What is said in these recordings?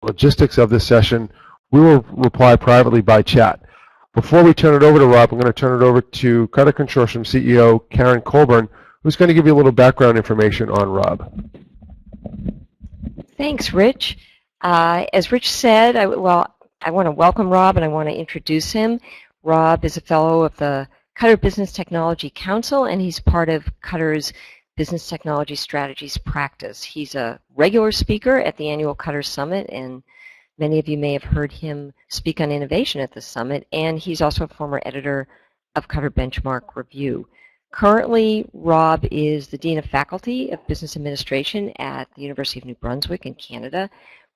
logistics of this session, we will reply privately by chat. Before we turn it over to Rob, I'm going to turn it over to Cutter Consortium CEO Karen Colburn, who's going to give you a little background information on Rob. Thanks, Rich. As Rich said, I want to welcome Rob and I want to introduce him. Rob is a fellow of the Cutter Business Technology Council, and he's part of Cutter's Business Technology Strategies practice. He's a regular speaker at the annual Cutter Summit, and many of you may have heard him speak on innovation at the summit, and he's also a former editor of Cutter Benchmark Review. Currently, Rob is the Dean of Faculty of Business Administration at the University of New Brunswick in Canada.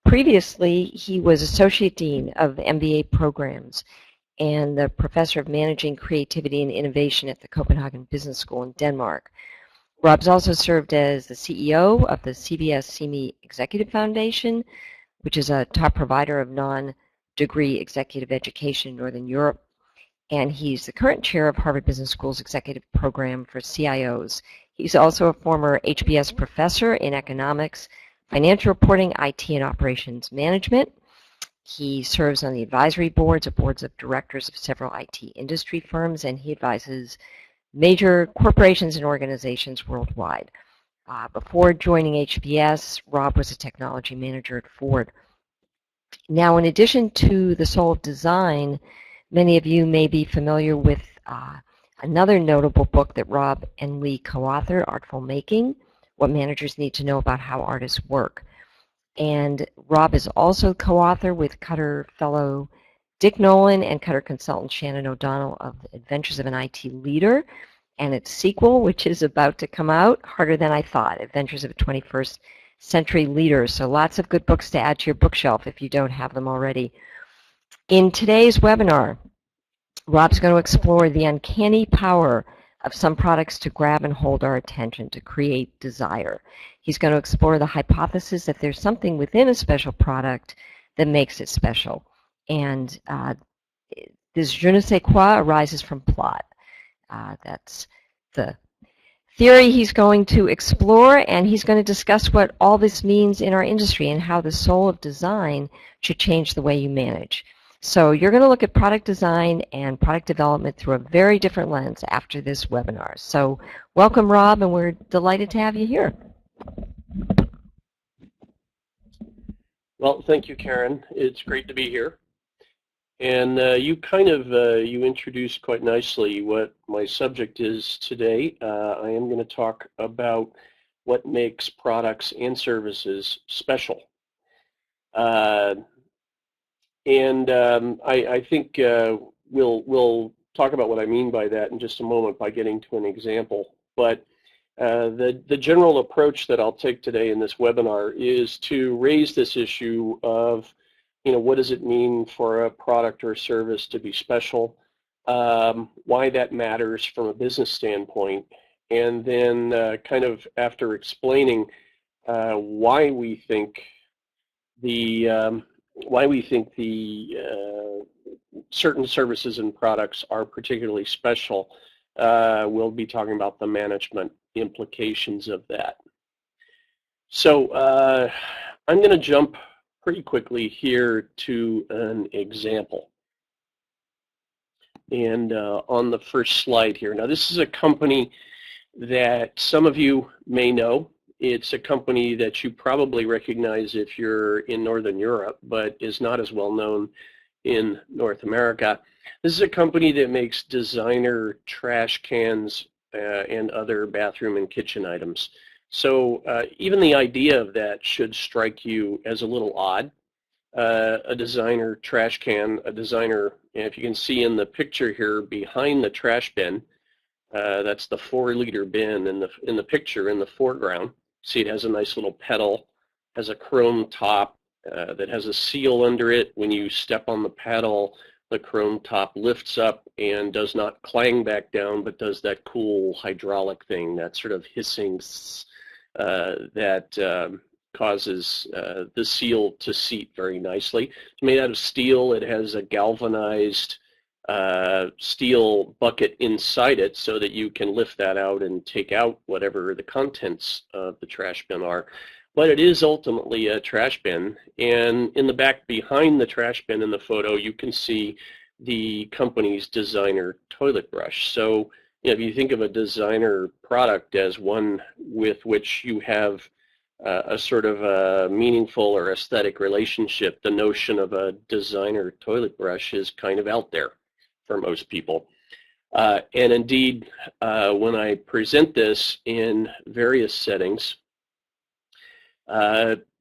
Previously, he was Associate Dean of MBA programs and the Professor of Managing Creativity and Innovation at the Copenhagen Business School in Denmark. Rob's also served as the CEO of the CBS CME Executive Foundation, which is a top provider of non-degree executive education in Northern Europe. And he's the current chair of Harvard Business School's executive program for CIOs. He's also a former HBS professor in economics, financial reporting, IT, and operations management. He serves on the advisory boards of directors of several IT industry firms, and he advises major corporations and organizations worldwide. Before joining HBS, Rob was a technology manager at Ford. Now, in addition to The Soul of Design, many of you may be familiar with another notable book that Rob and Lee co-authored, Artful Making, What Managers Need to Know About How Artists Work. And Rob is also co-author with Cutter fellow Dick Nolan and Cutter consultant Shannon O'Donnell of Adventures of an IT Leader, and its sequel, which is about to come out, Harder Than I Thought, Adventures of a 21st Century Leader. So lots of good books to add to your bookshelf if you don't have them already. In today's webinar, Rob's going to explore the uncanny power of some products to grab and hold our attention, to create desire. He's going to explore the hypothesis that there's something within a special product that makes it special. And this je ne sais quoi arises from plot. That's the theory he's going to explore, and he's going to discuss what all this means in our industry and how the soul of design should change the way you manage. So you're going to look at product design and product development through a very different lens after this webinar. So welcome, Rob, and we're delighted to have you here. Well, thank you, Karen. It's great to be here. And you introduced quite nicely what my subject is today. I am going to talk about what makes products and services special. I think we'll talk about what I mean by that in just a moment by getting to an example. But the general approach that I'll take today in this webinar is to raise this issue of, what does it mean for a product or service to be special, why that matters from a business standpoint, and then kind of after explaining why we think the certain services and products are particularly special, we'll be talking about the management implications of that. So I'm going to jump pretty quickly here to an example. And on the first slide here, now this is a company that some of you may know. It's a company that you probably recognize if you're in Northern Europe, but is not as well known in North America. This is a company that makes designer trash cans and other bathroom and kitchen items. So even the idea of that should strike you as a little odd. A designer trash can, if you can see in the picture here behind the trash bin, that's the 4-liter bin in the picture in the foreground. See, it has a nice little pedal, has a chrome top that has a seal under it. When you step on the pedal, the chrome top lifts up and does not clang back down, but does that cool hydraulic thing, that sort of hissing that causes the seal to seat very nicely. It's made out of steel. It has a galvanized steel bucket inside it so that you can lift that out and take out whatever the contents of the trash bin are. but it is ultimately a trash bin. And in the back behind the trash bin in the photo, you can see the company's designer toilet brush. So if you think of a designer product as one with which you have a sort of a meaningful or aesthetic relationship, the notion of a designer toilet brush is kind of out there for most people. And indeed, when I present this in various settings,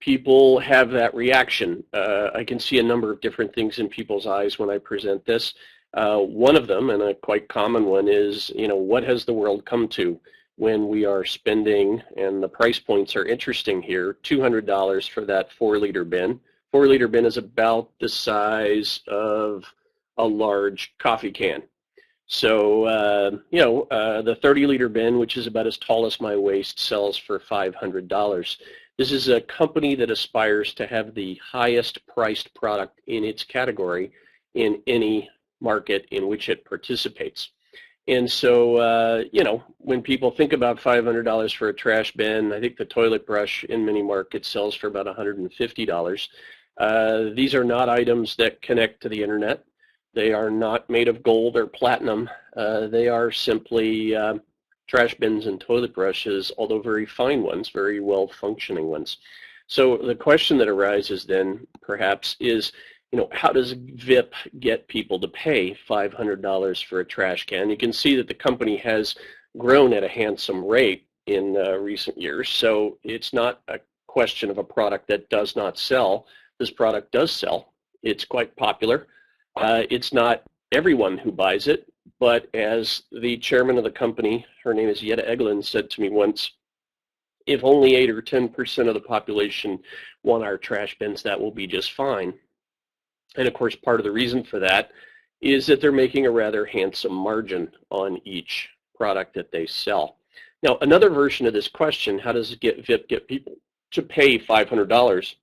people have that reaction. I can see a number of different things in people's eyes when I present this. One of them, and a quite common one, is, what has the world come to when we are spending, and the price points are interesting here, $200 for that 4-liter bin. 4-liter bin is about the size of a large coffee can. So, the 30-liter bin, which is about as tall as my waist, sells for $500. This is a company that aspires to have the highest priced product in its category in any market in which it participates. And so, when people think about $500 for a trash bin, I think the toilet brush in many markets sells for about $150. These are not items that connect to the internet. They are not made of gold or platinum. They are simply trash bins and toilet brushes, although very fine ones, very well-functioning ones. So the question that arises then, perhaps, is, how does VIP get people to pay $500 for a trash can? You can see that the company has grown at a handsome rate in recent years, so it's not a question of a product that does not sell. This product does sell. It's quite popular. It's not everyone who buys it, but as the chairman of the company, her name is Jette Egelund, said to me once, if only 8 or 10% of the population want our trash bins, that will be just fine. And of course, part of the reason for that is that they're making a rather handsome margin on each product that they sell. Now, another version of this question, how does VIP get people to pay $500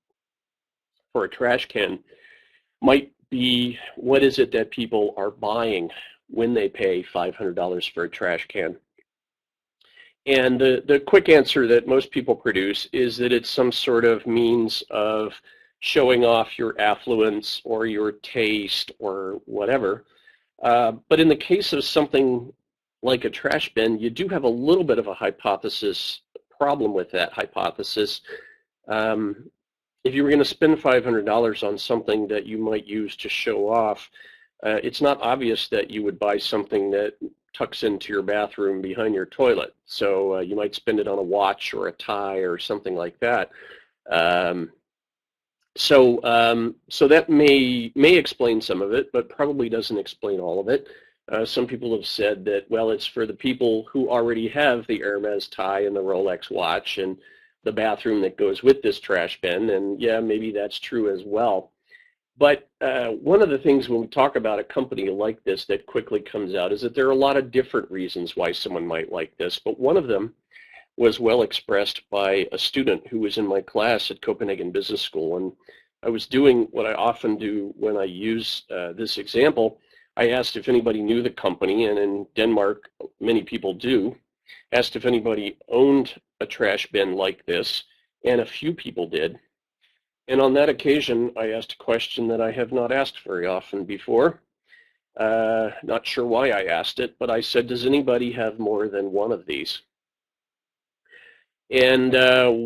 for a trash can, might be, what is it that people are buying when they pay $500 for a trash can? And the quick answer that most people produce is that it's some sort of means of showing off your affluence or your taste or whatever. But in the case of something like a trash bin, you do have a little bit of a hypothesis problem with that hypothesis. If you were going to spend $500 on something that you might use to show off, it's not obvious that you would buy something that tucks into your bathroom behind your toilet. So you might spend it on a watch or a tie or something like that. So that may explain some of it, but probably doesn't explain all of it. Some people have said that, well, it's for the people who already have the Hermes tie and the Rolex watch and the bathroom that goes with this trash bin, and yeah, maybe that's true as well. But one of the things when we talk about a company like this that quickly comes out is that there are a lot of different reasons why someone might like this, but one of them was well expressed by a student who was in my class at Copenhagen Business School, and I was doing what I often do when I use this example. I asked if anybody knew the company, and in Denmark, many people do. Asked if anybody owned a trash bin like this, and a few people did. And on that occasion, I asked a question that I have not asked very often before. Not sure why I asked it, but I said, does anybody have more than one of these? And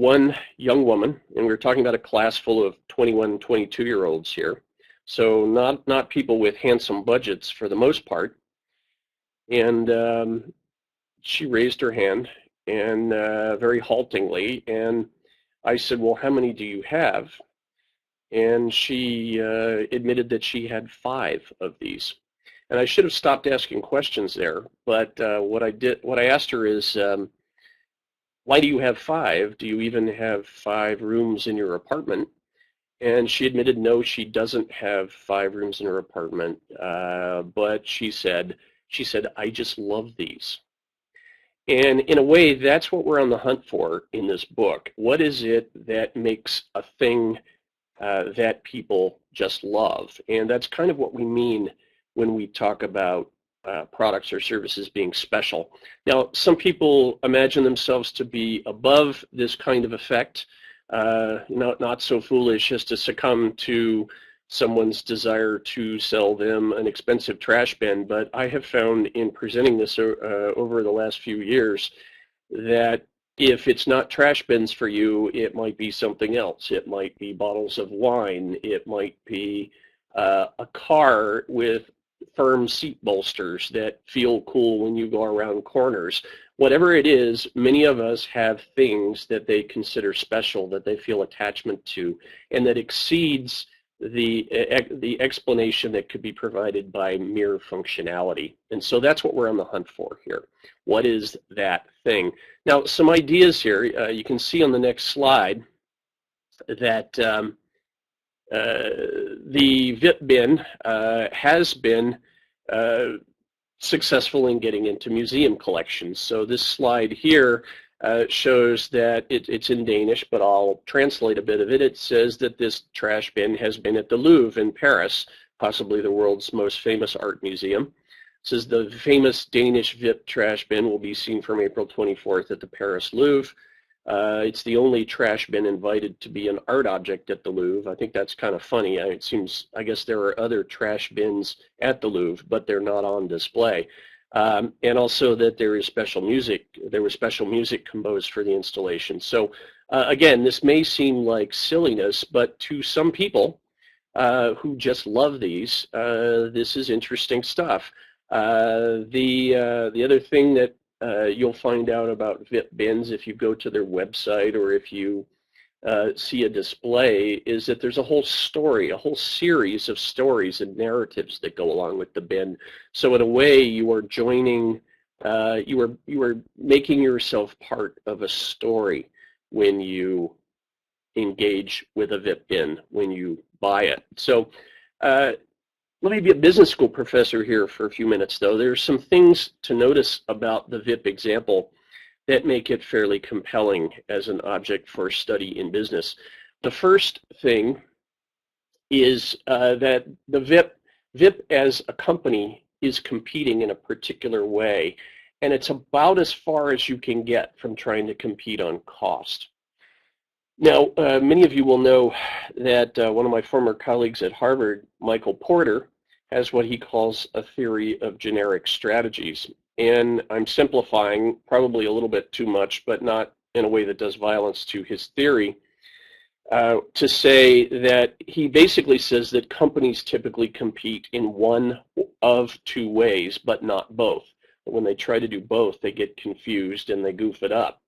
one young woman, and we were talking about a class full of 21, 22-year-olds here, so not people with handsome budgets for the most part, and she raised her hand, and very haltingly, and I said, well, how many do you have? And she admitted that she had 5 of these. And I should have stopped asking questions there, but what I asked her is, why do you have 5? Do you even have 5 rooms in your apartment? And she admitted, no, she doesn't have 5 rooms in her apartment, but she said, I just love these. And in a way, that's what we're on the hunt for in this book. What is it that makes a thing that people just love? And that's kind of what we mean when we talk about products or services being special. Now, some people imagine themselves to be above this kind of effect. not so foolish as to succumb to someone's desire to sell them an expensive trash bin, but I have found in presenting this over the last few years that if it's not trash bins for you, it might be something else. It might be bottles of wine. It might be a car with firm seat bolsters that feel cool when you go around corners. Whatever it is, many of us have things that they consider special, that they feel attachment to, and that exceeds the explanation that could be provided by mere functionality. And so that's what we're on the hunt for here. What is that thing? Now, some ideas here. You can see on the next slide that the VIP bin has been successful in getting into museum collections. So this slide here shows that it's in Danish, but I'll translate a bit of it. It says that this trash bin has been at the Louvre in Paris, possibly the world's most famous art museum. It says the famous Danish VIP trash bin will be seen from April 24th at the Paris Louvre. It's the only trash bin invited to be an art object at the Louvre. I think that's kind of funny. I guess there are other trash bins at the Louvre, but they're not on display. And also that there was special music composed for the installation. So again, this may seem like silliness, but to some people who just love these, this is interesting stuff. The other thing that you'll find out about VIP bins if you go to their website or if you see a display is that there's a whole story, a whole series of stories and narratives that go along with the bin. So in a way, you are joining, you are making yourself part of a story when you engage with a VIP bin, when you buy it. So let me be a business school professor here for a few minutes, though. There are some things to notice about the VIP example that make it fairly compelling as an object for study in business. The first thing is that the VIP as a company is competing in a particular way, and it's about as far as you can get from trying to compete on cost. Now, many of you will know that one of my former colleagues at Harvard, Michael Porter, has what he calls a theory of generic strategies. And I'm simplifying probably a little bit too much, but not in a way that does violence to his theory, to say that he basically says that companies typically compete in one of two ways, but not both. When they try to do both, they get confused and they goof it up.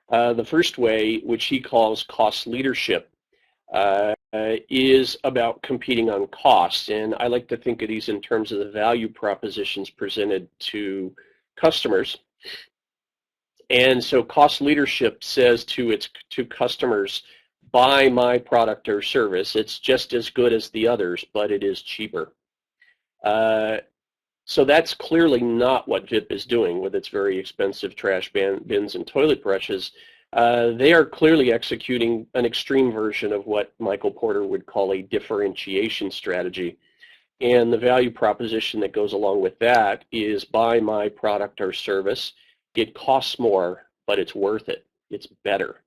The first way, which he calls cost leadership, is about competing on cost. And I like to think of these in terms of the value propositions presented to customers. And so cost leadership says to customers, buy my product or service. It's just as good as the others, but it is cheaper. So that's clearly not what VIP is doing with its very expensive trash bins and toilet brushes. They are clearly executing an extreme version of what Michael Porter would call a differentiation strategy. And the value proposition that goes along with that is buy my product or service. It costs more, but it's worth it. It's better.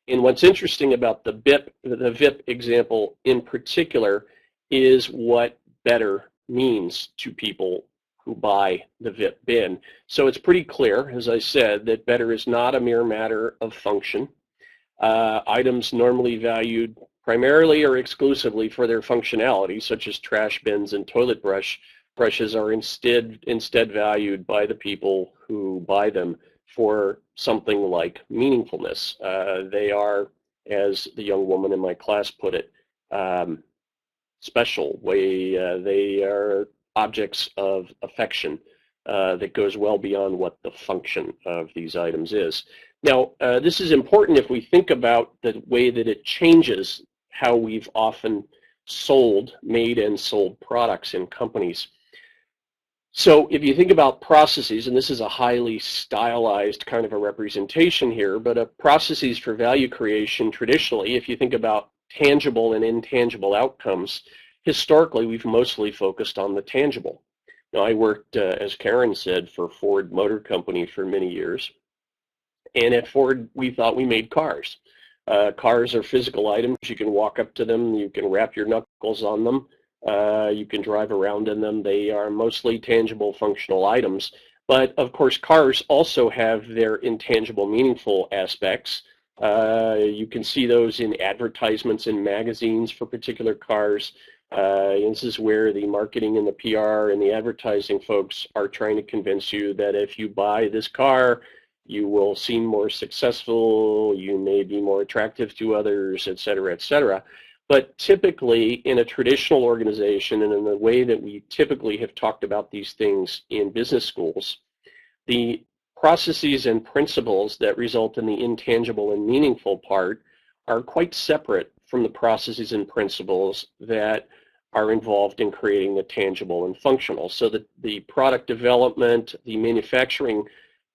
And what's interesting about the VIP example in particular is what better means to people who buy the VIP bin. So it's pretty clear, as I said, that better is not a mere matter of function. Items normally valued primarily or exclusively for their functionality, such as trash bins and toilet brushes, are instead valued by the people who buy them for something like meaningfulness. They are, as the young woman in my class put it, special. They are objects of affection that goes well beyond what the function of these items is. Now, this is important if we think about the way that it changes how we've often made and sold products in companies. So if you think about processes, and this is a highly stylized kind of a representation here, but processes for value creation traditionally, if you think about tangible and intangible outcomes, historically we've mostly focused on the tangible. Now, I worked, as Karen said, for Ford Motor Company for many years, and at Ford we thought we made cars. Cars are physical items. You can walk up to them. You can wrap your knuckles on them. You can drive around in them. They are mostly tangible, functional items. But, of course, cars also have their intangible, meaningful aspects. You can see those in advertisements in magazines for particular cars. And this is where the marketing and the PR and the advertising folks are trying to convince you that if you buy this car, you will seem more successful, you may be more attractive to others, et cetera, et cetera. But typically, in a traditional organization and in the way that we typically have talked about these things in business schools, the processes and principles that result in the intangible and meaningful part are quite separate from the processes and principles that are involved in creating the tangible and functional. So the product development, the manufacturing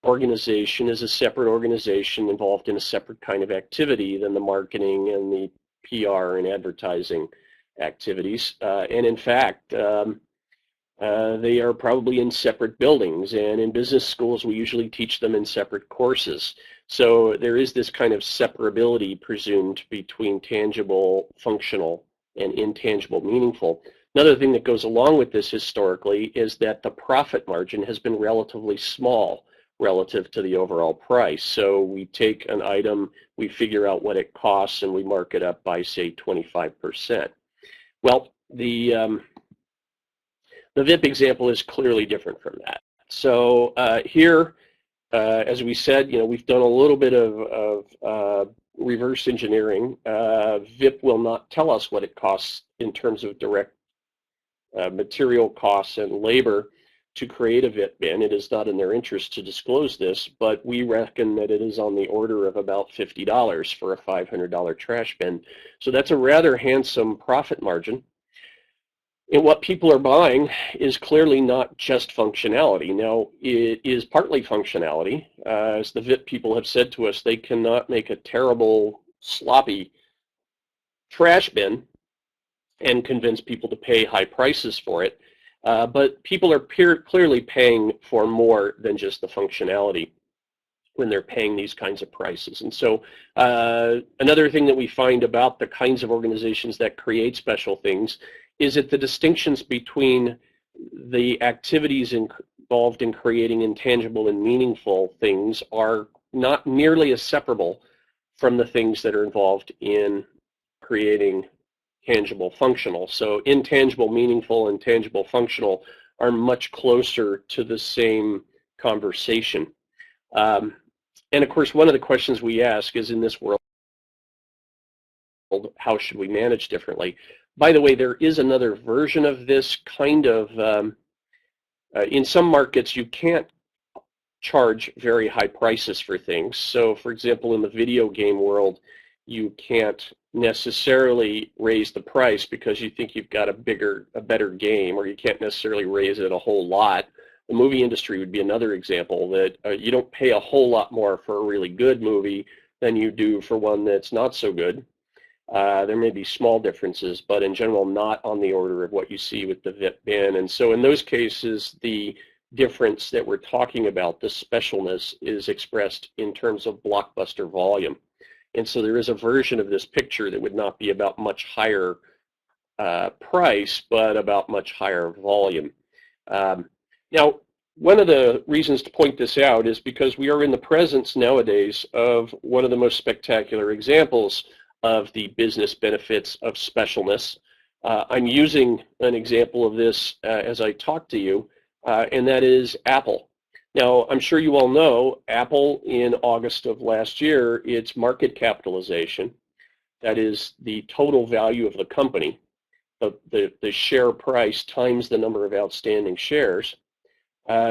organization is a separate organization involved in a separate kind of activity than the marketing and the PR and advertising activities. And in fact, they are probably in separate buildings, and in business schools we usually teach them in separate courses. So there is this kind of separability presumed between tangible, functional, and intangible, meaningful. Another thing that goes along with this historically is that the profit margin has been relatively small relative to the overall price. So we take an item, we figure out what it costs, and we mark it up by, say, 25%. Well, the VIP example is clearly different from that. So here, as we said, we've done a little bit of reverse engineering. VIP will not tell us what it costs in terms of direct material costs and labor to create a VIP bin. It is not in their interest to disclose this, but we reckon that it is on the order of about $50 for a $500 trash bin. So that's a rather handsome profit margin. And what people are buying is clearly not just functionality. Now, it is partly functionality. As the VIP people have said to us, they cannot make a terrible, sloppy trash bin and convince people to pay high prices for it. But people are clearly paying for more than just the functionality when they're paying these kinds of prices. And so another thing that we find about the kinds of organizations that create special things is that the distinctions between the activities involved in creating intangible and meaningful things are not nearly as separable from the things that are involved in creating tangible, functional. So intangible, meaningful, and tangible, functional are much closer to the same conversation. And of course, one of the questions we ask is, in this world, how should we manage differently? By the way, there is another version of this kind of, in some markets you can't charge very high prices for things. So for example, in the video game world, you can't necessarily raise the price because you think you've got a better game, or you can't necessarily raise it a whole lot. The movie industry would be another example, that you don't pay a whole lot more for a really good movie than you do for one that's not so good. There may be small differences, but in general not on the order of what you see with the VIP bin. And so in those cases, the difference that we're talking about, the specialness, is expressed in terms of blockbuster volume. And so there is a version of this picture that would not be about much higher price, but about much higher volume. Now, one of the reasons to point this out is because we are in the presence nowadays of one of the most spectacular examples of the business benefits of specialness. I'm using an example of this as I talk to you, and that is Apple. Now, I'm sure you all know Apple in August of last year, its market capitalization, that is the total value of the company, the share price times the number of outstanding shares,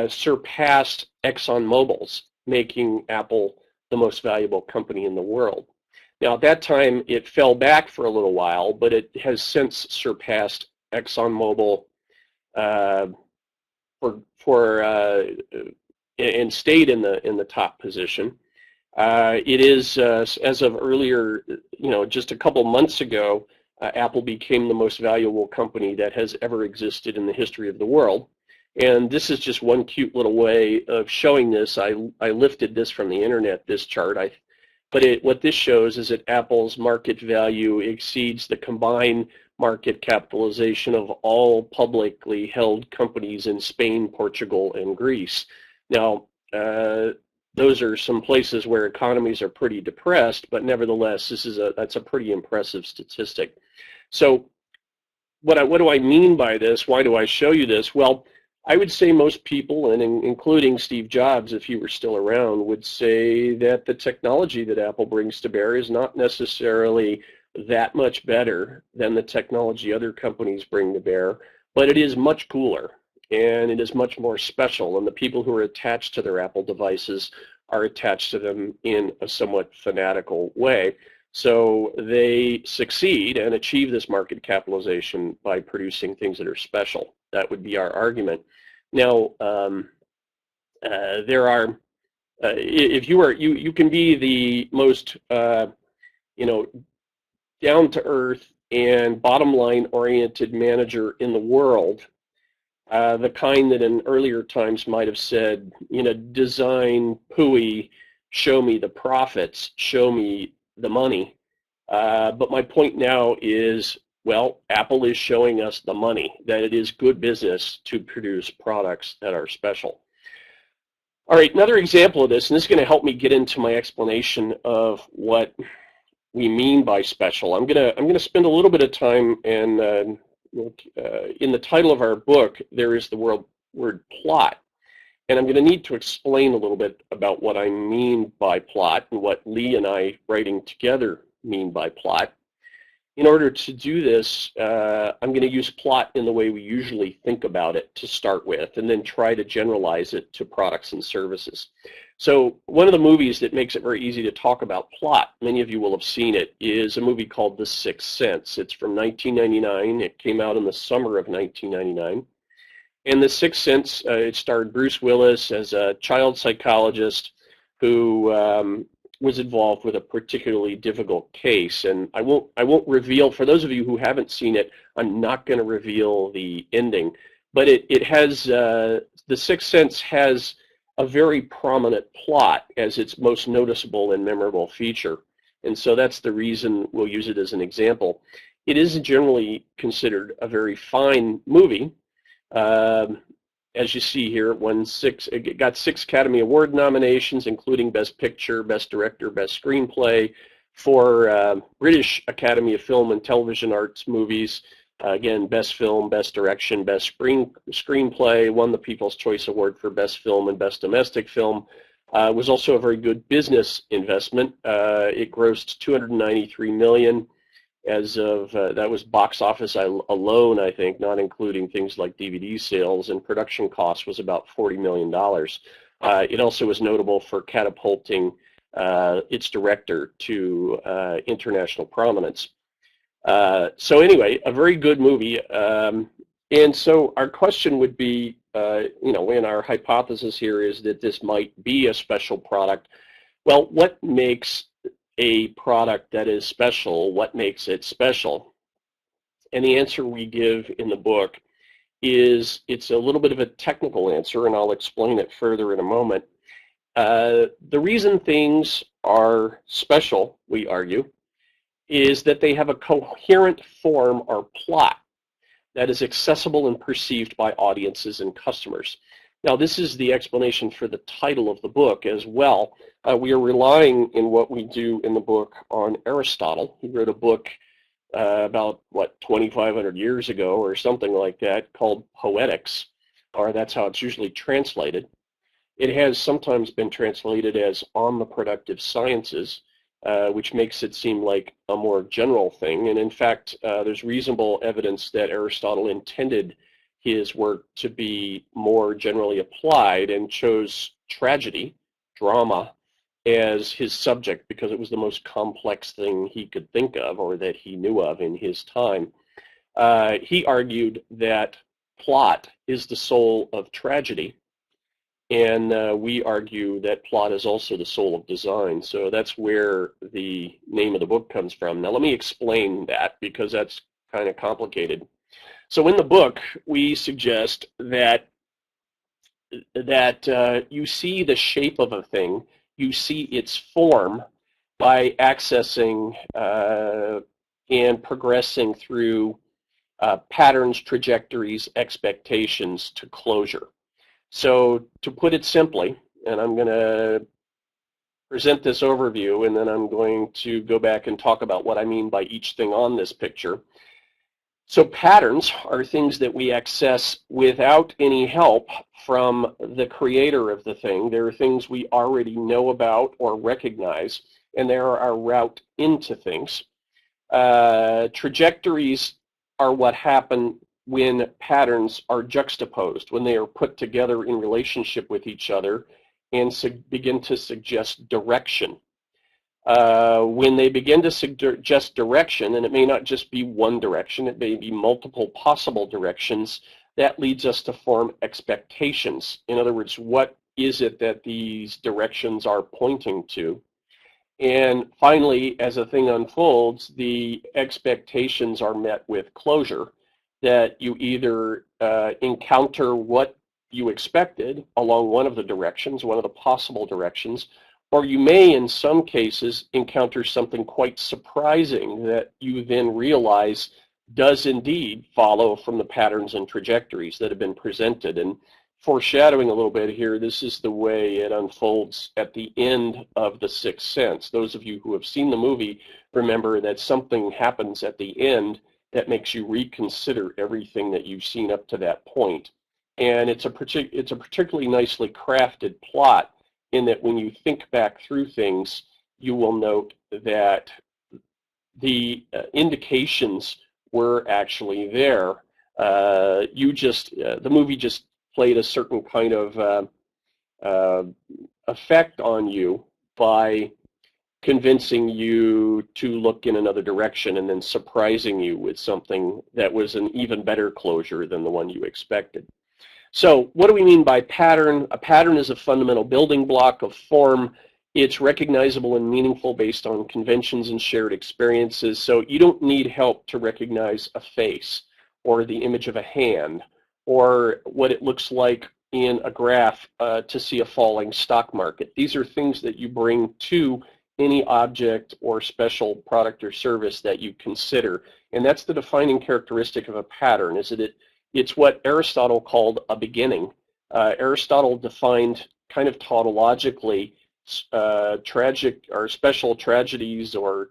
surpassed ExxonMobil's, making Apple the most valuable company in the world. Now, at that time, it fell back for a little while, but it has since surpassed ExxonMobil and stayed in the top position. It is, as of earlier, just a couple months ago, Apple became the most valuable company that has ever existed in the history of the world. And this is just one cute little way of showing this. I lifted this from the internet, this chart. But what this shows is that Apple's market value exceeds the combined market capitalization of all publicly held companies in Spain, Portugal, and Greece. Now, those are some places where economies are pretty depressed, but nevertheless, that's a pretty impressive statistic. So what do I mean by this? Why do I show you this? Well, I would say most people, and including Steve Jobs, if he were still around, would say that the technology that Apple brings to bear is not necessarily that much better than the technology other companies bring to bear, but it is much cooler, and it is much more special, and the people who are attached to their Apple devices are attached to them in a somewhat fanatical way. So they succeed and achieve this market capitalization by producing things that are special. That would be our argument. Now, there are, if you can be the most, down-to-earth and bottom-line oriented manager in the world, the kind that in earlier times might have said, design, pooey, show me the profits, show me the money. But my point now is, well, Apple is showing us the money, that it is good business to produce products that are special. All right, another example of this, and this is going to help me get into my explanation of what we mean by special. I'm going to spend a little bit of time, and in the title of our book, there is the word plot. And I'm going to need to explain a little bit about what I mean by plot and what Lee and I, writing together, mean by plot. In order to do this, I'm going to use plot in the way we usually think about it to start with, and then try to generalize it to products and services. So one of the movies that makes it very easy to talk about plot, many of you will have seen it, is a movie called The Sixth Sense. It's from 1999. It came out in the summer of 1999. And The Sixth Sense, it starred Bruce Willis as a child psychologist who was involved with a particularly difficult case. And I won't reveal, for those of you who haven't seen it, I'm not going to reveal the ending. But it has, The Sixth Sense has a very prominent plot as its most noticeable and memorable feature. And so that's the reason we'll use it as an example. It is generally considered a very fine movie. As you see here, it got 6 Academy Award nominations, including Best Picture, Best Director, Best Screenplay, 4 British Academy of Film and Television Arts movies. Again, Best Film, Best Direction, Best Screenplay, won the People's Choice Award for Best Film and Best Domestic Film. Was also a very good business investment. It grossed $293 million. As of, that was box office alone, I think, not including things like DVD sales, and production cost was about $40 million. It also was notable for catapulting its director to international prominence. So anyway, a very good movie. And so our question would be, and our hypothesis here is that this might be a special product. Well, what makes a product that is special? What makes it special? And the answer we give in the book is, it's a little bit of a technical answer, and I'll explain it further in a moment. The reason things are special, we argue, is that they have a coherent form or plot that is accessible and perceived by audiences and customers. Now, this is the explanation for the title of the book as well. We are relying in what we do in the book on Aristotle. He wrote a book about, 2,500 years ago or something like that, called Poetics, or that's how it's usually translated. It has sometimes been translated as On the Productive Sciences, which makes it seem like a more general thing. And in fact, there's reasonable evidence that Aristotle intended his work to be more generally applied and chose tragedy, drama, as his subject because it was the most complex thing he could think of or that he knew of in his time. He argued that plot is the soul of tragedy, and we argue that plot is also the soul of design. So that's where the name of the book comes from. Now let me explain that, because that's kind of complicated. So in the book, we suggest that you see the shape of a thing, you see its form, by accessing and progressing through patterns, trajectories, expectations to closure. So to put it simply, and I'm going to present this overview, and then I'm going to go back and talk about what I mean by each thing on this picture. So patterns are things that we access without any help from the creator of the thing. There are things we already know about or recognize, and they are our route into things. Trajectories are what happen when patterns are juxtaposed, when they are put together in relationship with each other and begin to suggest direction. When they begin to suggest direction, and it may not just be one direction, it may be multiple possible directions, that leads us to form expectations. In other words, what is it that these directions are pointing to? And finally, as a thing unfolds, the expectations are met with closure, that you either encounter what you expected along one of the directions, one of the possible directions, or you may, in some cases, encounter something quite surprising that you then realize does indeed follow from the patterns and trajectories that have been presented. And foreshadowing a little bit here, this is the way it unfolds at the end of The Sixth Sense. Those of you who have seen the movie remember that something happens at the end that makes you reconsider everything that you've seen up to that point. And it's a particularly nicely crafted plot, in that when you think back through things, you will note that the indications were actually there. The movie just played a certain kind of effect on you by convincing you to look in another direction and then surprising you with something that was an even better closure than the one you expected. So what do we mean by pattern? A pattern is a fundamental building block of form. It's recognizable and meaningful based on conventions and shared experiences. So you don't need help to recognize a face or the image of a hand or what it looks like in a graph to see a falling stock market. These are things that you bring to any object or special product or service that you consider. And that's the defining characteristic of a pattern, is that it's what Aristotle called a beginning. Aristotle defined kind of tautologically tragic or special tragedies or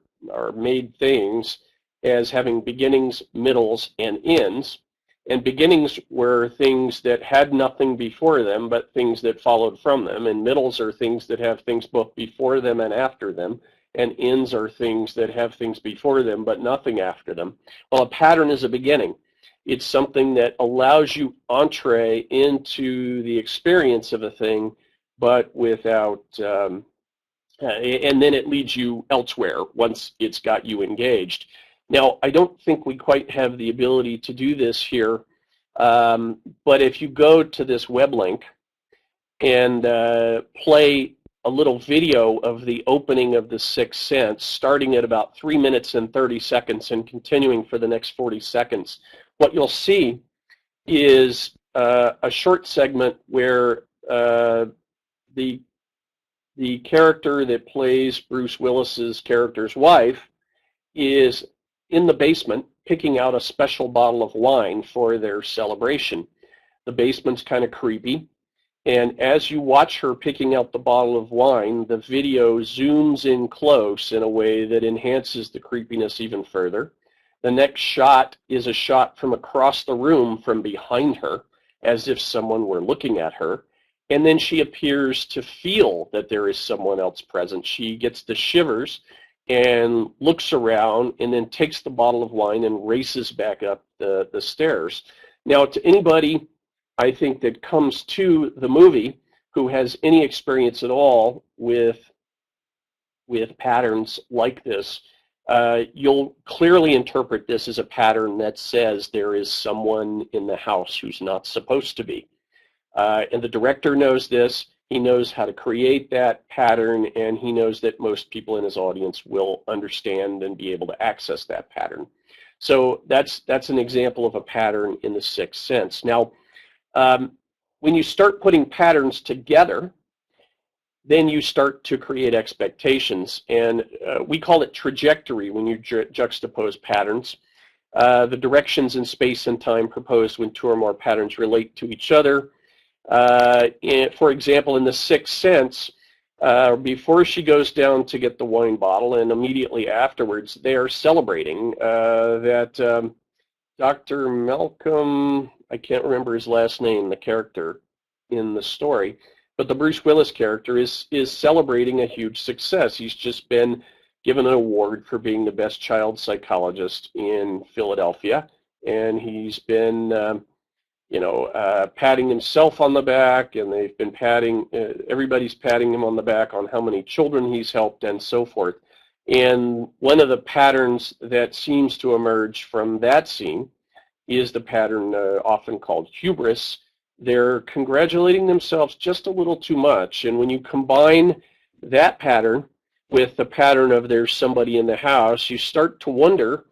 made things as having beginnings, middles, and ends. And beginnings were things that had nothing before them but things that followed from them. And middles are things that have things both before them and after them. And ends are things that have things before them but nothing after them. Well, a pattern is a beginning. It's something that allows you entree into the experience of a thing, but without, and then it leads you elsewhere once it's got you engaged. Now, I don't think we quite have the ability to do this here, but if you go to this web link and play a little video of the opening of The Sixth Sense, starting at about 3 minutes and 30 seconds and continuing for the next 40 seconds, what you'll see is a short segment where the character that plays Bruce Willis's character's wife is in the basement picking out a special bottle of wine for their celebration. The basement's kind of creepy, and as you watch her picking out the bottle of wine, the video zooms in close in a way that enhances the creepiness even further. The next shot is a shot from across the room from behind her, as if someone were looking at her. And then she appears to feel that there is someone else present. She gets the shivers and looks around and then takes the bottle of wine and races back up the stairs. Now, to anybody, I think, that comes to the movie who has any experience at all with patterns like this, you'll clearly interpret this as a pattern that says there is someone in the house who's not supposed to be. And the director knows this. He knows how to create that pattern, and he knows that most people in his audience will understand and be able to access that pattern. So that's an example of a pattern in The Sixth Sense. Now, when you start putting patterns together, then you start to create expectations. And we call it trajectory when you juxtapose patterns. The directions in space and time proposed when two or more patterns relate to each other. For example, in The Sixth Sense, before she goes down to get the wine bottle and immediately afterwards, they are celebrating that Dr. Malcolm, I can't remember his last name, the character in the story, but the Bruce Willis character is celebrating a huge success. He's just been given an award for being the best child psychologist in Philadelphia, and he's been patting himself on the back, and they've been everybody's patting him on the back on how many children he's helped and so forth. And one of the patterns that seems to emerge from that scene is the pattern often called hubris. They're congratulating themselves just a little too much, and when you combine that pattern with the pattern of there's somebody in the house, you start to wonder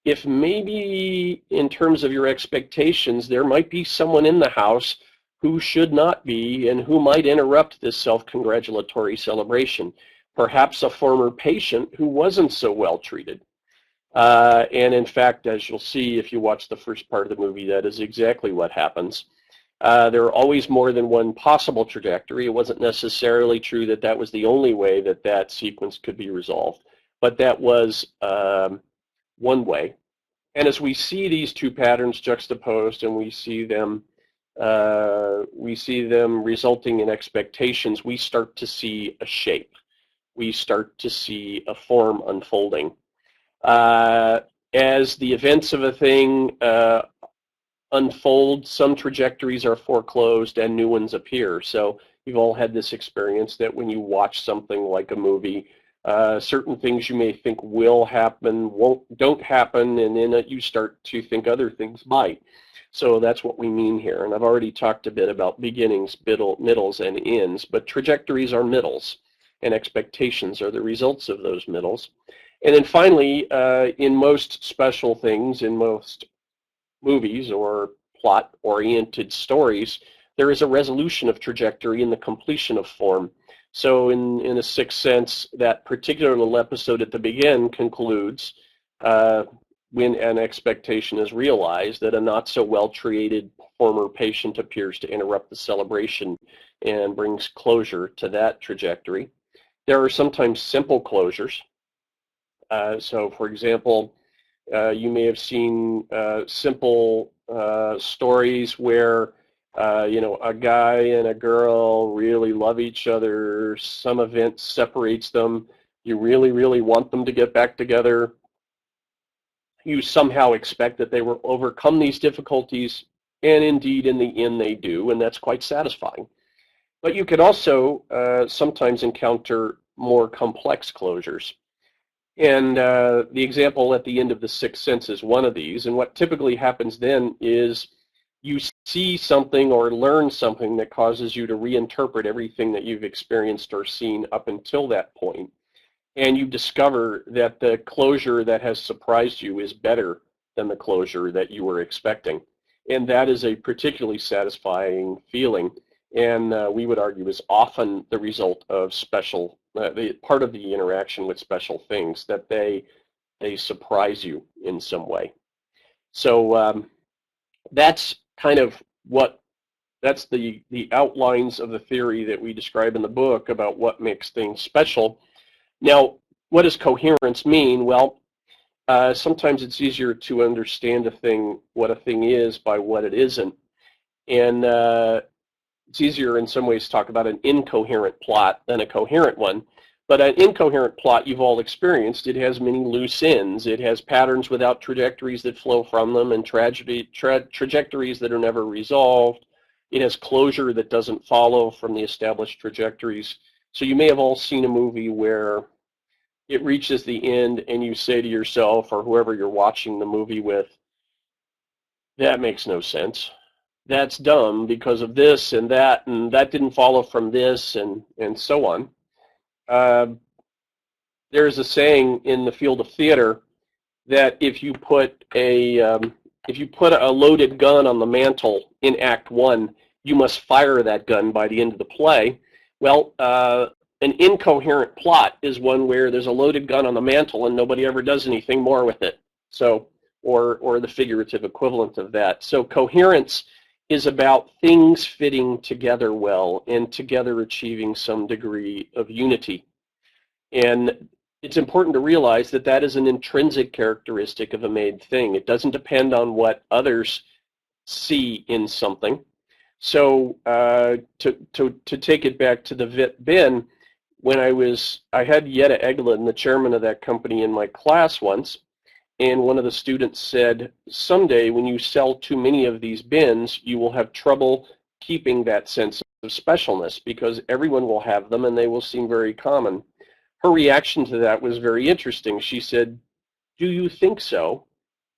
if maybe in terms of your expectations, there might be someone in the house who should not be and who might interrupt this self-congratulatory celebration. Perhaps a former patient who wasn't so well treated. And in fact, as you'll see if you watch the first part of the movie, that is exactly what happens. There are always more than one possible trajectory. It wasn't necessarily true that that was the only way that that sequence could be resolved, but that was one way. And as we see these two patterns juxtaposed and we see them resulting in expectations, we start to see a shape. We start to see a form unfolding. As the events of a thing unfold, some trajectories are foreclosed and new ones appear. So you've all had this experience that when you watch something like a movie, certain things you may think will happen, don't happen, and then you start to think other things might. So that's what we mean here. And I've already talked a bit about beginnings, middles, and ends, but trajectories are middles, and expectations are the results of those middles. And then finally, in most special things, in most movies or plot-oriented stories, there is a resolution of trajectory and the completion of form. So in A Sixth Sense, that particular little episode at the beginning concludes when an expectation is realized that a not-so-well-treated former patient appears to interrupt the celebration and brings closure to that trajectory. There are sometimes simple closures. So, for example, you may have seen simple stories where a guy and a girl really love each other. Some event separates them. You really, really want them to get back together. You somehow expect that they will overcome these difficulties, and indeed, in the end, they do, and that's quite satisfying. But you could also sometimes encounter more complex closures. And the example at the end of The Sixth Sense is one of these. And what typically happens then is you see something or learn something that causes you to reinterpret everything that you've experienced or seen up until that point. And you discover that the closure that has surprised you is better than the closure that you were expecting. And that is a particularly satisfying feeling. And we would argue is often the result of part of the interaction with special things, that they surprise you in some way. So that's kind of that's the outlines of the theory that we describe in the book about what makes things special. Now, what does coherence mean? Well, sometimes it's easier to understand what a thing is by what it isn't. And it's easier in some ways to talk about an incoherent plot than a coherent one. But an incoherent plot you've all experienced. It has many loose ends. It has patterns without trajectories that flow from them, and trajectories that are never resolved. It has closure that doesn't follow from the established trajectories. So you may have all seen a movie where it reaches the end and you say to yourself or whoever you're watching the movie with, that makes no sense. That's dumb because of this and that didn't follow from this, and so on. There's a saying in the field of theater that if you put a loaded gun on the mantle in Act 1, you must fire that gun by the end of the play. Well, An incoherent plot is one where there's a loaded gun on the mantle and nobody ever does anything more with it. So, or the figurative equivalent of that. So coherence is about things fitting together well and together achieving some degree of unity. And it's important to realize that that is an intrinsic characteristic of a made thing. It doesn't depend on what others see in something. So to take it back to the Vit bin, when I had Jette Egelund, the chairman of that company, in my class once, and one of the students said, someday when you sell too many of these bins, you will have trouble keeping that sense of specialness because everyone will have them and they will seem very common. Her reaction to that was very interesting. She said, "Do you think so?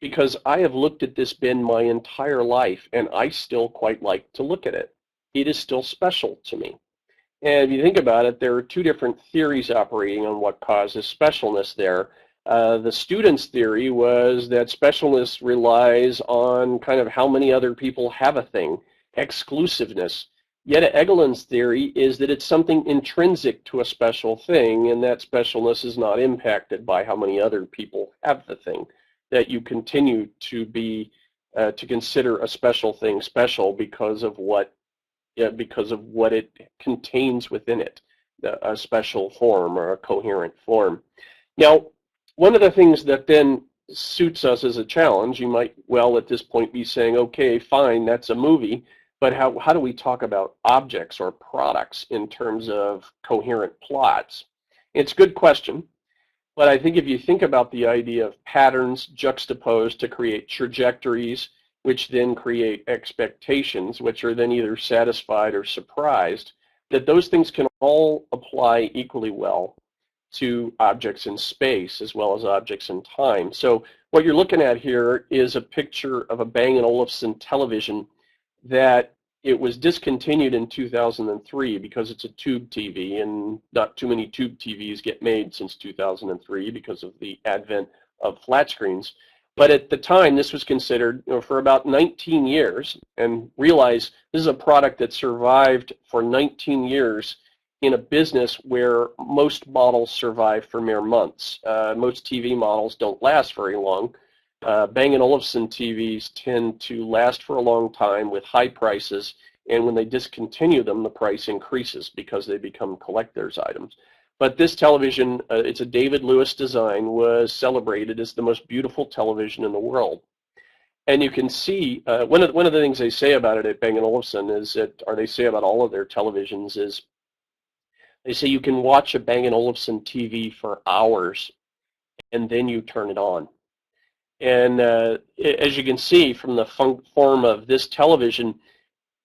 Because I have looked at this bin my entire life and I still quite like to look at it. It is still special to me." And if you think about it, there are two different theories operating on what causes specialness there. The student's theory was that specialness relies on kind of how many other people have a thing, exclusiveness. Jette Egelund's theory is that it's something intrinsic to a special thing, and that specialness is not impacted by how many other people have the thing. That you continue to be to consider a special thing special because of what it contains within it, a special form or a coherent form. Now, one of the things that then suits us as a challenge, you might well at this point be saying, okay, fine, that's a movie, but how do we talk about objects or products in terms of coherent plots? It's a good question, but I think if you think about the idea of patterns juxtaposed to create trajectories, which then create expectations, which are then either satisfied or surprised, that those things can all apply equally well to objects in space as well as objects in time. So what you're looking at here is a picture of a Bang & Olufsen television that it was discontinued in 2003 because it's a tube TV, and not too many tube TVs get made since 2003 because of the advent of flat screens. But at the time, this was considered, for about 19 years, and realize this is a product that survived for 19 years in a business where most models survive for mere months. Most TV models don't last very long. Bang & Olufsen TVs tend to last for a long time with high prices, and when they discontinue them, the price increases because they become collector's items. But this television, it's a David Lewis design, was celebrated as the most beautiful television in the world. And you can see, one of the things they say about it at Bang & Olufsen is that, or they say about all of their televisions, is they say you can watch a Bang & Olufsen TV for hours and then you turn it on. And as you can see from the form of this television,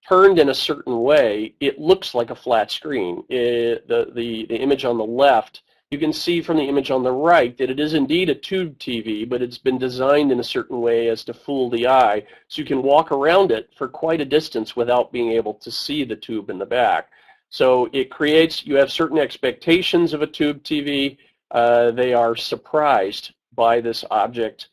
turned in a certain way, it looks like a flat screen. The image on the left, you can see from the image on the right that it is indeed a tube TV, but it's been designed in a certain way as to fool the eye, so you can walk around it for quite a distance without being able to see the tube in the back. So it creates, you have certain expectations of a tube TV. They are surprised by this object,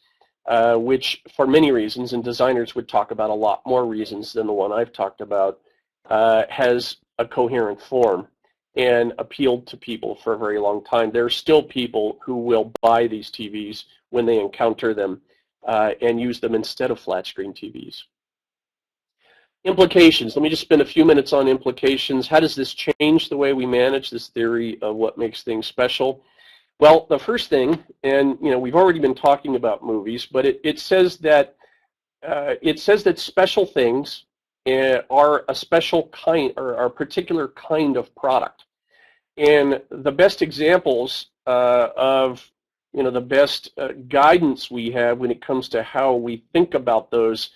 which for many reasons, and designers would talk about a lot more reasons than the one I've talked about, has a coherent form and appealed to people for a very long time. There are still people who will buy these TVs when they encounter them and use them instead of flat screen TVs. Implications. Let me just spend a few minutes on implications. How does this change the way we manage this theory of what makes things special? Well, the first thing, and we've already been talking about movies, but it says that special things are a special kind or are a particular kind of product. And the best examples of the best guidance we have when it comes to how we think about those,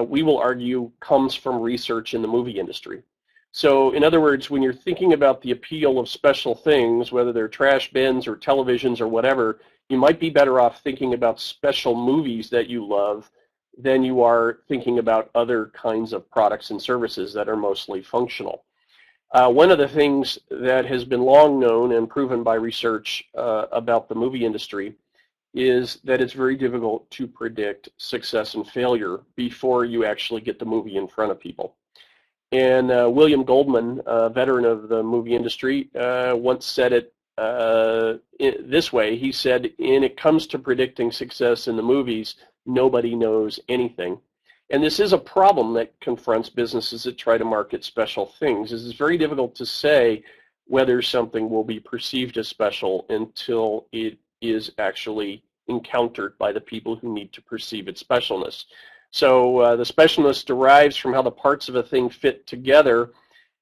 we will argue, comes from research in the movie industry. So in other words, when you're thinking about the appeal of special things, whether they're trash bins or televisions or whatever, you might be better off thinking about special movies that you love than you are thinking about other kinds of products and services that are mostly functional. One of the things that has been long known and proven by research about the movie industry is that it's very difficult to predict success and failure before you actually get the movie in front of people. And William Goldman, a veteran of the movie industry, once said it this way. He said, when it comes to predicting success in the movies, nobody knows anything. And this is a problem that confronts businesses that try to market special things. It's very difficult to say whether something will be perceived as special until it is actually encountered by the people who need to perceive its specialness. So the specialness derives from how the parts of a thing fit together.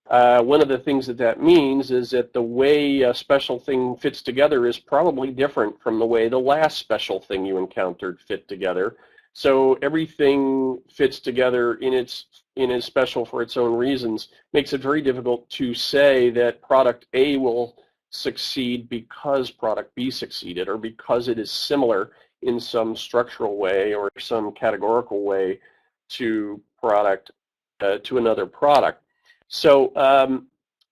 One of the things that means is that the way a special thing fits together is probably different from the way the last special thing you encountered fit together. So everything fits together in its special for its own reasons. Makes it very difficult to say that product A will succeed because product B succeeded, or because it is similar in some structural way or some categorical way to another product. So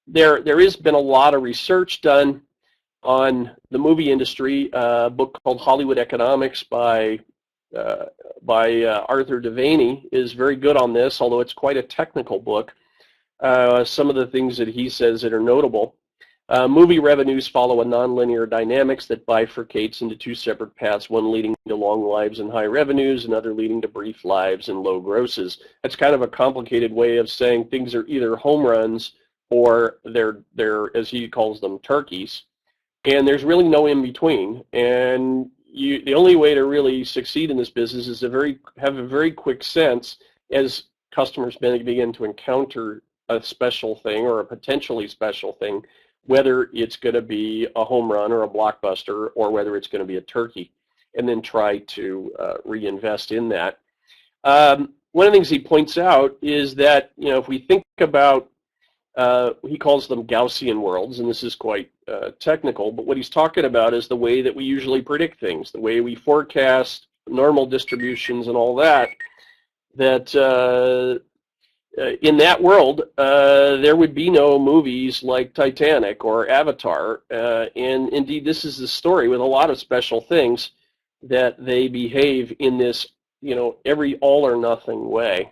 there has been a lot of research done on the movie industry. A book called Hollywood Economics by Arthur Devaney is very good on this, although it's quite a technical book. Some of the things that he says that are notable. Movie revenues follow a nonlinear dynamics that bifurcates into two separate paths, one leading to long lives and high revenues, another leading to brief lives and low grosses. That's kind of a complicated way of saying things are either home runs or they're as he calls them, turkeys. And there's really no in between. And the only way to really succeed in this business is to have a very quick sense as customers begin to encounter a special thing or a potentially special thing, whether it's going to be a home run or a blockbuster, or whether it's going to be a turkey, and then try to reinvest in that. One of the things he points out is that, if we think about, he calls them Gaussian worlds, and this is quite technical, but what he's talking about is the way that we usually predict things, the way we forecast normal distributions and all that, in that world, there would be no movies like Titanic or Avatar, and indeed this is the story with a lot of special things, that they behave in this, every all or nothing way.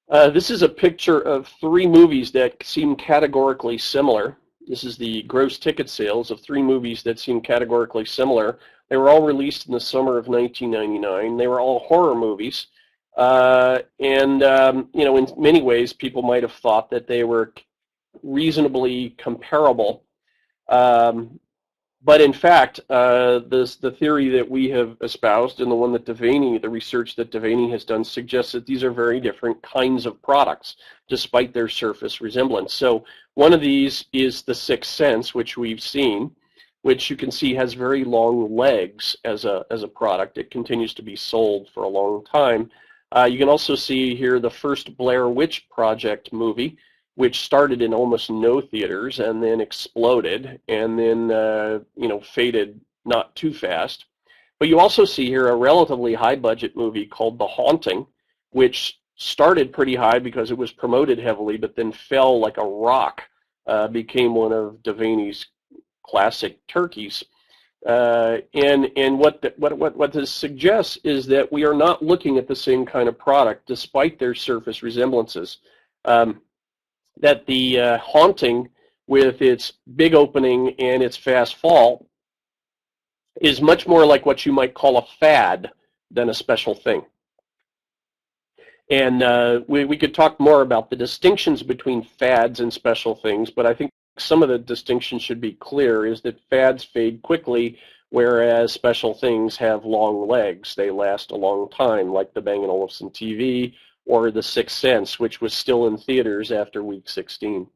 This is a picture of 3 movies that seem categorically similar. This is the gross ticket sales of 3 movies that seem categorically similar. They were all released in the summer of 1999. They were all horror movies. In many ways, people might have thought that they were reasonably comparable. But in fact, the theory that we have espoused, and the one that the research that Devaney has done, suggests that these are very different kinds of products, despite their surface resemblance. So one of these is The Sixth Sense, which we've seen, which you can see has very long legs as a product. It continues to be sold for a long time. You can also see here the first Blair Witch Project movie, which started in almost no theaters and then exploded and then faded not too fast. But you also see here a relatively high-budget movie called The Haunting, which started pretty high because it was promoted heavily, but then fell like a rock, became one of Devaney's classic turkeys. And what this suggests is that we are not looking at the same kind of product, despite their surface resemblances. That the Haunting, with its big opening and its fast fall, is much more like what you might call a fad than a special thing. And we could talk more about the distinctions between fads and special things, but I think some of the distinctions should be clear, is that fads fade quickly, whereas special things have long legs. They last a long time, like the Bang & Olufsen TV, or The Sixth Sense, which was still in theaters after week 16.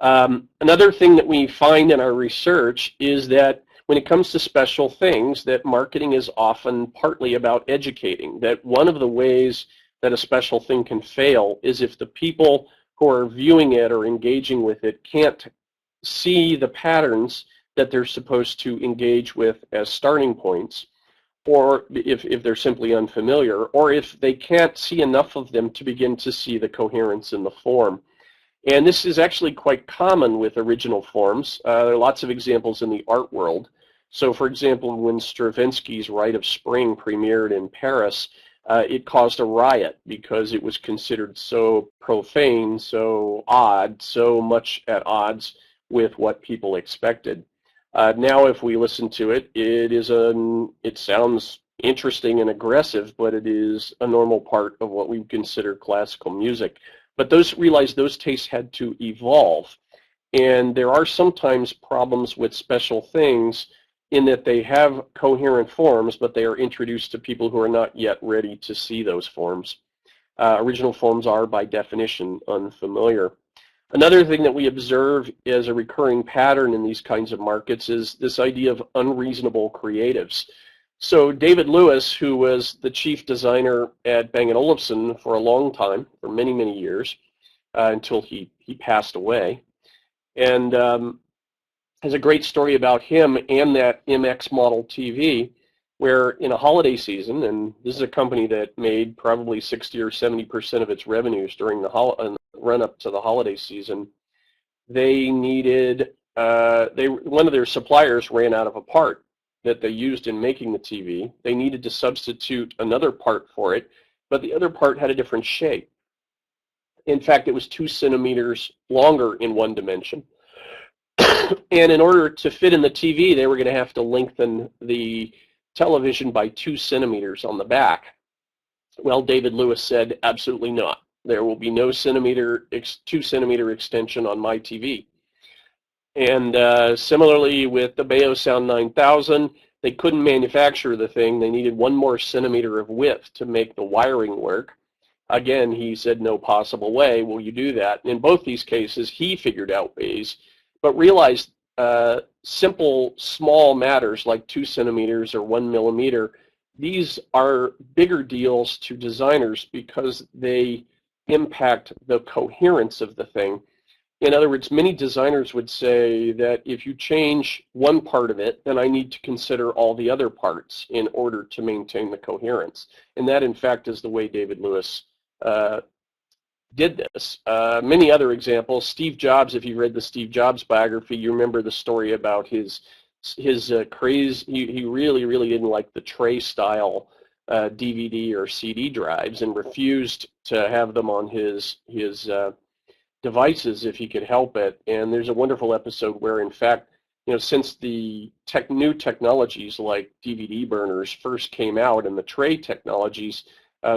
Another thing that we find in our research is that when it comes to special things, that marketing is often partly about educating, that one of the ways that a special thing can fail is if the people who are viewing it or engaging with it can't see the patterns that they're supposed to engage with as starting points, or if they're simply unfamiliar, or if they can't see enough of them to begin to see the coherence in the form. And this is actually quite common with original forms. There are lots of examples in the art world. So for example, when Stravinsky's Rite of Spring premiered in Paris, it caused a riot because it was considered so profane, so odd, so much at odds with what people expected. Now, if we listen to it, it sounds interesting and aggressive, but it is a normal part of what we consider classical music. But realize those tastes had to evolve, and there are sometimes problems with special things in that they have coherent forms, but they are introduced to people who are not yet ready to see those forms. Original forms are, by definition, unfamiliar. Another thing that we observe as a recurring pattern in these kinds of markets is this idea of unreasonable creatives. So David Lewis, who was the chief designer at Bang & Olufsen for a long time, for many, many years, until he passed away, and has a great story about him and that MX model TV, where in a holiday season, and this is a company that made probably 60 or 70% of its revenues during the run-up to the holiday season, they needed, one of their suppliers ran out of a part that they used in making the TV. They needed to substitute another part for it, but the other part had a different shape. In fact, it was 2 centimeters longer in one dimension. And in order to fit in the TV, they were going to have to lengthen the television by 2 centimeters on the back. Well, David Lewis said, absolutely not. There will be no 2 centimeter extension on my TV. And similarly with the Beosound 9000, they couldn't manufacture the thing. They needed 1 more centimeter of width to make the wiring work. Again, he said, no possible way will you do that. In both these cases, he figured out ways, but realized simple, small matters like 2 centimeters or 1 millimeter, these are bigger deals to designers because they impact the coherence of the thing. In other words, many designers would say that if you change one part of it, then I need to consider all the other parts in order to maintain the coherence. And that, in fact, is the way David Lewis did this. Many other examples. Steve Jobs, if you read the Steve Jobs biography, you remember the story about his craze. He really, really didn't like the tray-style DVD or CD drives and refused to have them on his devices if he could help it. And there's a wonderful episode where, in fact, since the new technologies like DVD burners first came out and the tray technologies,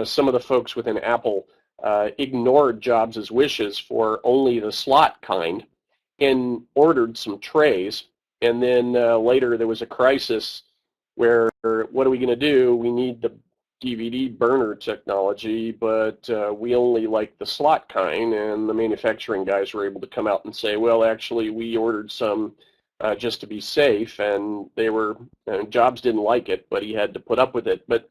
some of the folks within Apple ignored Jobs' wishes for only the slot kind and ordered some trays. And then later there was a crisis where, what are we going to do? We need the DVD burner technology, but we only like the slot kind. And the manufacturing guys were able to come out and say, well, actually, we ordered some just to be safe. And Jobs didn't like it, but he had to put up with it. But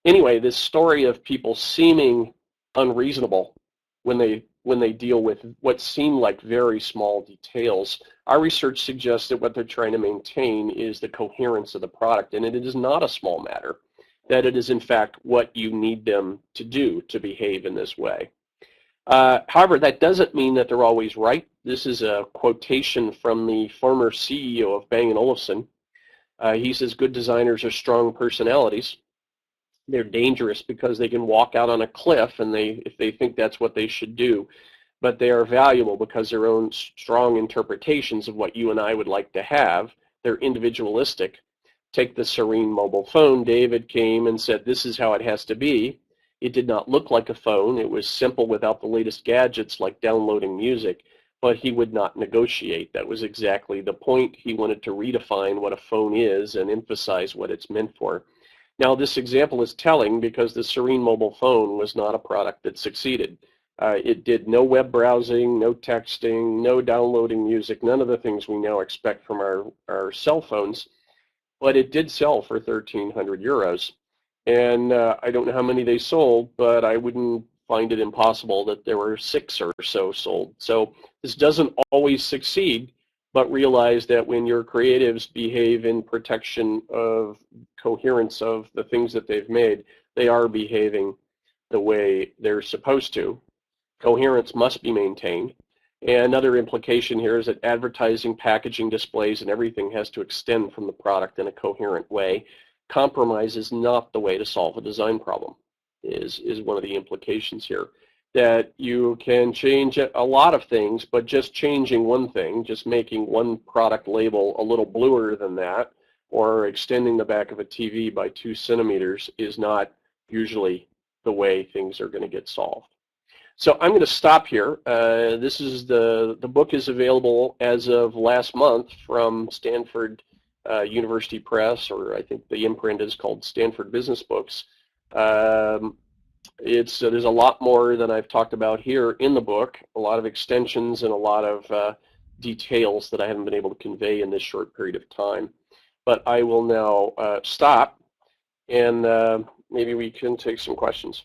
anyway, this story of people seeming unreasonable when they deal with what seem like very small details. Our research suggests that what they're trying to maintain is the coherence of the product, and it is not a small matter, that it is in fact what you need them to do to behave in this way. However, that doesn't mean that they're always right. This is a quotation from the former CEO of Bang & Olufsen. He says, good designers are strong personalities. They're dangerous because they can walk out on a cliff and if they think that's what they should do. But they are valuable because their own strong interpretations of what you and I would like to have. They're individualistic. Take the Serene mobile phone. David came and said, this is how it has to be. It did not look like a phone. It was simple without the latest gadgets like downloading music, but he would not negotiate. That was exactly the point. He wanted to redefine what a phone is and emphasize what it's meant for. Now, this example is telling because the Serene mobile phone was not a product that succeeded. It did no web browsing, no texting, no downloading music, none of the things we now expect from our cell phones, but it did sell for 1,300 euros. And I don't know how many they sold, but I wouldn't find it impossible that there were 6 or so sold. So this doesn't always succeed, but realize that when your creatives behave in protection of coherence of the things that they've made, they are behaving the way they're supposed to. Coherence must be maintained. And another implication here is that advertising, packaging, displays, and everything has to extend from the product in a coherent way. Compromise is not the way to solve a design problem. is one of the implications here. That you can change a lot of things, but just changing one thing, just making one product label a little bluer than that, or extending the back of a TV by 2 centimeters is not usually the way things are going to get solved. So I'm going to stop here. This is the book is available as of last month from Stanford University Press, or I think the imprint is called Stanford Business Books. There's a lot more than I've talked about here in the book, a lot of extensions and a lot of details that I haven't been able to convey in this short period of time. But I will now stop, and maybe we can take some questions.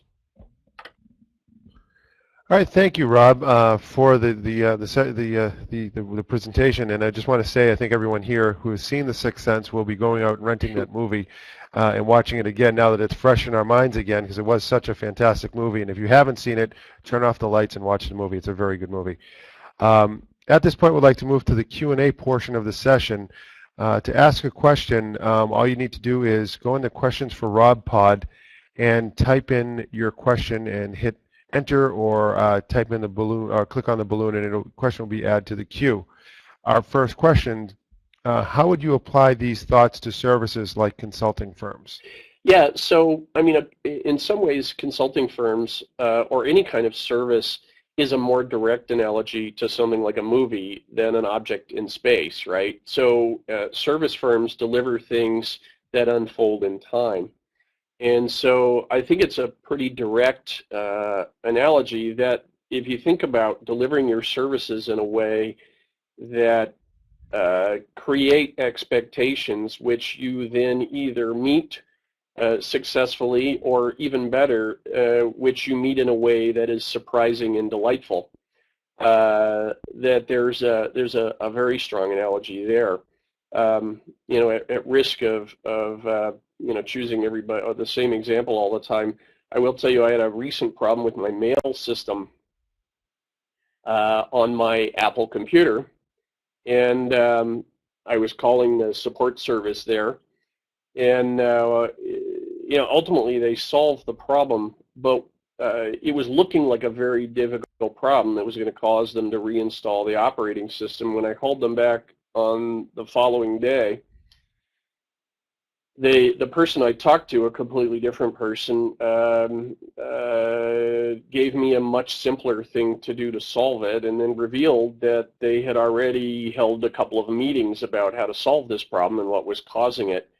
All right, thank you, Rob, for the presentation. And I just want to say, I think everyone here who has seen The Sixth Sense will be going out and renting that movie and watching it again now that it's fresh in our minds again, because it was such a fantastic movie. And if you haven't seen it, turn off the lights and watch the movie. It's a very good movie. At this point, we'd like to move to the Q&A portion of the session. To ask a question, all you need to do is go into Questions for Rob Pod and type in your question and hit enter, or type in the balloon, or click on the balloon, and the question will be added to the queue. Our first question, how would you apply these thoughts to services like consulting firms? Yeah, so I mean, in some ways, consulting firms or any kind of service is a more direct analogy to something like a movie than an object in space, right? So service firms deliver things that unfold in time. And so I think it's a pretty direct analogy that if you think about delivering your services in a way that create expectations which you then either meet successfully, or even better, which you meet in a way that is surprising and delightful, that there's a very strong analogy there. You know, at risk of you know, choosing everybody or the same example all the time, I will tell you I had a recent problem with my mail system on my Apple computer, and I was calling the support service there, and you know, ultimately they solved the problem, but it was looking like a very difficult problem that was going to cause them to reinstall the operating system. When I called them back on the following day, the person I talked to, a completely different person, gave me a much simpler thing to do to solve it, and then revealed that they had already held a couple of meetings about how to solve this problem and what was causing it.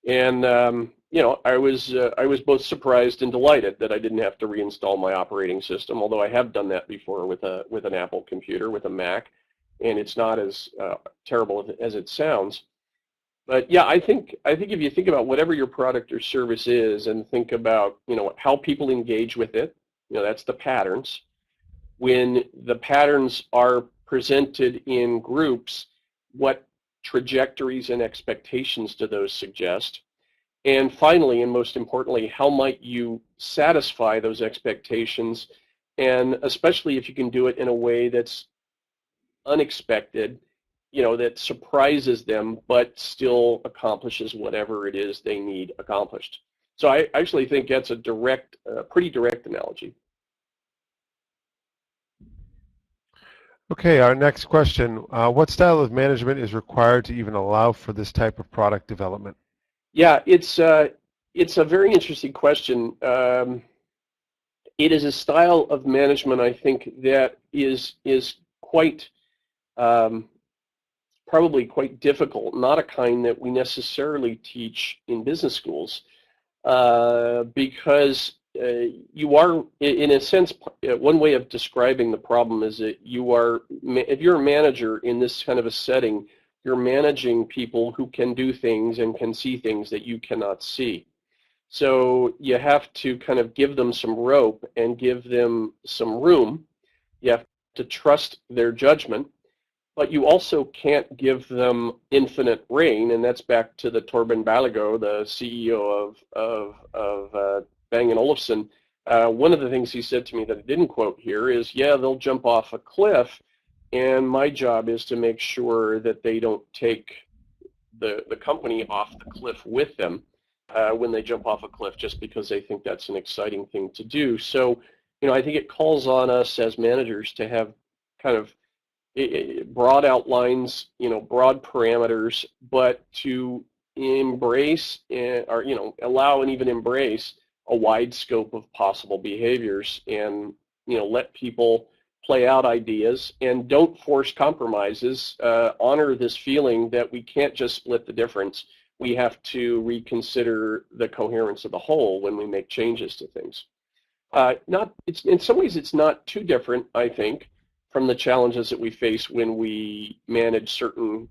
And you know, I was both surprised and delighted that I didn't have to reinstall my operating system, although I have done that before with an Apple computer, with a Mac, and it's not as terrible as it sounds. But yeah, I think if you think about whatever your product or service is, and think about, you know, how people engage with it, you know, that's the patterns. When the patterns are presented in groups, what trajectories and expectations do those suggest? And finally, and most importantly, how might you satisfy those expectations? And especially if you can do it in a way that's unexpected, you know, that surprises them, but still accomplishes whatever it is they need accomplished. So I actually think that's a direct, pretty direct analogy. Okay, our next question. What style of management is required to even allow for this type of product development? Yeah, it's a very interesting question. It is a style of management, I think, that is quite probably quite difficult, not a kind that we necessarily teach in business schools, because you are, in a sense, one way of describing the problem is that you are, if you're a manager in this kind of a setting, you're managing people who can do things and can see things that you cannot see. So you have to kind of give them some rope and give them some room. You have to trust their judgment, but you also can't give them infinite reign, and that's back to the Torben Balago, the CEO of Bang & Olufsen. One of the things he said to me that I didn't quote here is, yeah, they'll jump off a cliff, and my job is to make sure that they don't take the company off the cliff with them. when they jump off a cliff just because they think that's an exciting thing to do. So, I think it calls on us as managers to have kind of broad outlines, broad parameters, but to embrace or, allow and even embrace a wide scope of possible behaviors and, let people play out ideas and don't force compromises. Honor this feeling that we can't just split the difference. We have to reconsider the coherence of the whole when we make changes to things. It's in some ways it's not too different, I think, from the challenges that we face when we manage certain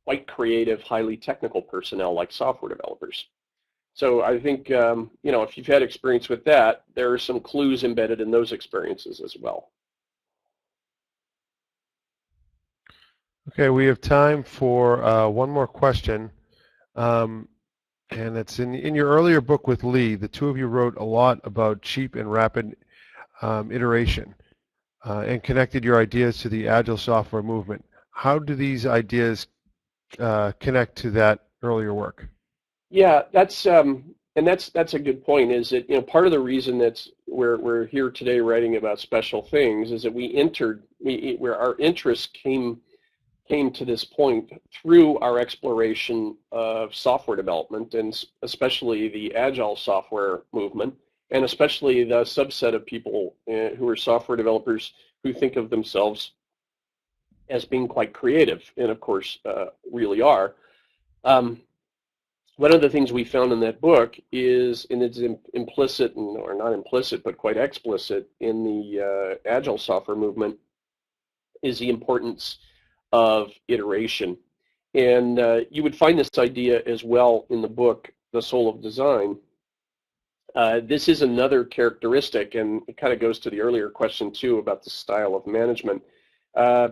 quite creative, highly technical personnel like software developers. So I think, if you've had experience with that, there are some clues embedded in those experiences as well. Okay, we have time for one more question. And it's in your earlier book with Lee, the two of you wrote a lot about cheap and rapid iteration and connected your ideas to the Agile software movement. How do these ideas connect to that earlier work? Yeah, that's a good point. Is that part of the reason that's we're here today writing about special things is that where our interest came to this point through our exploration of software development, and especially the Agile software movement, and especially the subset of people who are software developers who think of themselves as being quite creative, and of course really are. One of the things we found in that book is, and it's implicit, or not implicit, but quite explicit in the Agile software movement, is the importance of iteration. And you would find this idea as well in the book, The Soul of Design. This is another characteristic, and it kind of goes to the earlier question too about the style of management.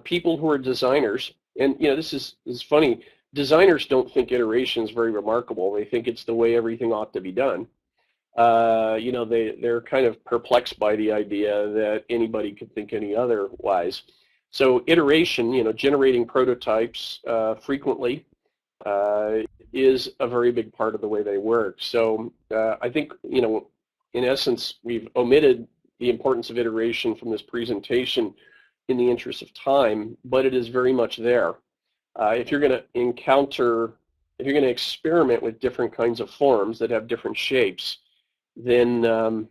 People who are designers, and this is funny, designers don't think iteration is very remarkable. They think it's the way everything ought to be done. They're kind of perplexed by the idea that anybody could think any otherwise. So iteration, generating prototypes frequently is a very big part of the way they work. So I think, in essence, we've omitted the importance of iteration from this presentation in the interest of time, but it is very much there. If you're going to experiment with different kinds of forms that have different shapes, then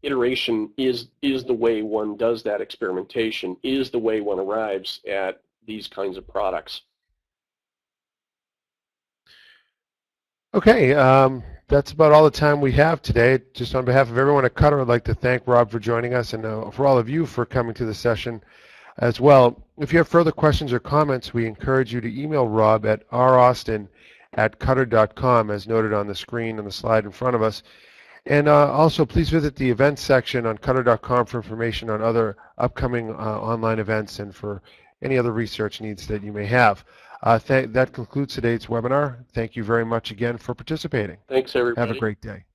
iteration is the way one does that experimentation, is the way one arrives at these kinds of products. Okay, that's about all the time we have today. Just on behalf of everyone at Cutter, I'd like to thank Rob for joining us, and for all of you for coming to the session as well. If you have further questions or comments, we encourage you to email Rob at raustin@cutter.com, as noted on the screen on the slide in front of us. And also, please visit the events section on cutter.com for information on other upcoming online events and for any other research needs that you may have. That concludes today's webinar. Thank you very much again for participating. Thanks, everybody. Have a great day.